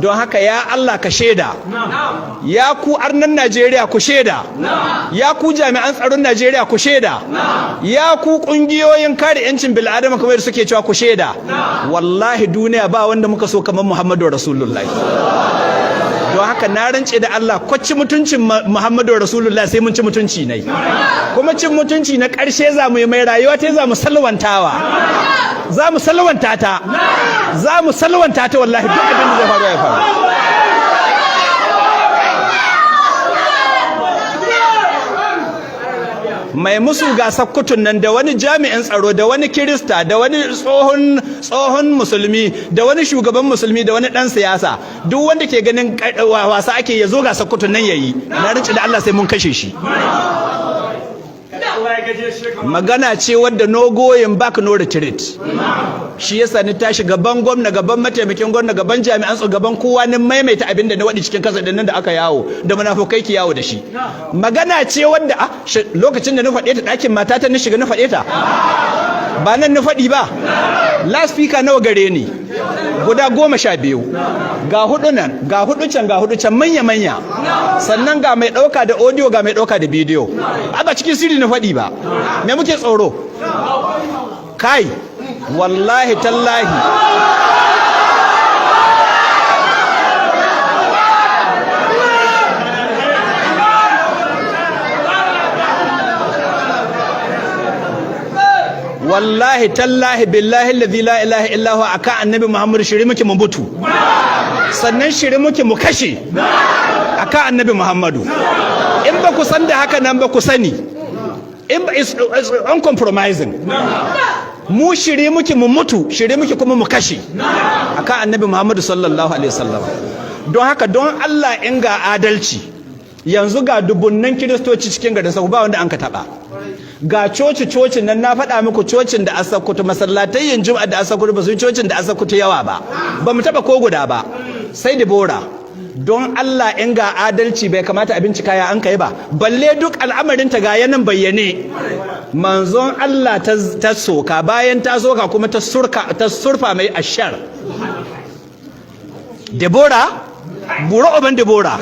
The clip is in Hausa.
don haka ya Allah ka shaida, ya ku arnan Najeriya ku shaida, ya ku jami'an tsaron Najeriya ku shaida, ya ku kungiyoyin kare yancin bil'adama kamar suke cewa ku shaida, wallahi duniya ba wanda muka so kamar Muhammadu Rasulullahi. Don haka na rance da Allah kwacci mutuncin Muhammadu Rasulullah sai mun ci mutunci ne, kuma cin mutunci na ƙarshe za mu yi mai rayuwa ta za mu salwantawa, za mu salwanta ta, za mu salwanta ta, wallahi duk abin da zai faru ya faru. Mai musu ga sakkutun nan da wani jami'in tsaro da wani kirista da wani tsohon musulmi da wani shugaban musulmi da wani dan siyasa, duk wanda ke ganin wasa ake ya zo ga sakkutun nan yayi, na rinci da Allah sai mun kashe shi. Magana ce wadda no going back no retreat. Shi yasa ni tashi gaban gwamna, gaban mataimakin gwamna, gaban jami'an tsaro, gaban kowa ni maimaita abinda na wadi cikin kasa nan da aka yawo da munafukai ki yawo da shi. Magana ce wadda lokacin da na faɗe ta ɗakin matata na shiga na faɗe ta, ba nan na faɗi ba. Last speaker nawa gare ni? Guda 12. Ga hudu nan, ga hudu can manya-manya. Sannan ga mai ɗauka da audio, ga mai ɗauka da bidiyo. Ba cikin sirri na faɗi ba. Me muke tsoro? Kai, wallahi tallahi. Wallahi tallahi billahi alladhi la ilaha illa huwa aka annabi Muhammad shiri muke mu mutu, sannan shiri muke mu kashe aka annabi Muhammadu. In ba ku san da haka nan ba ku sani, in ba is uncompromising. Mu shiri muke mu mutu, shiri muke kuma mu kashe aka annabi Muhammadu sallallahu alaihi wasallam. Don haka don Allah in ga adalci, yanzu ga dubunnan kiristoci cikin garin sa ba wanda an ka taba. Ga cocin nan na faɗa muku, cocin da Asakuta, masallatai yin Juma'a da Asakuta ba su cocin da Asakuta yawa ba mu taɓa ko guda ba, sai Debora. Don Allah in ga adalci bai kamata a bincika ya an kai ba, balle duk al'amarin ta ga yanan bayyane. Manzon Allah ta soka, bayan ta soka kuma ta surfa mai ashar. Debora, buro oban Debora.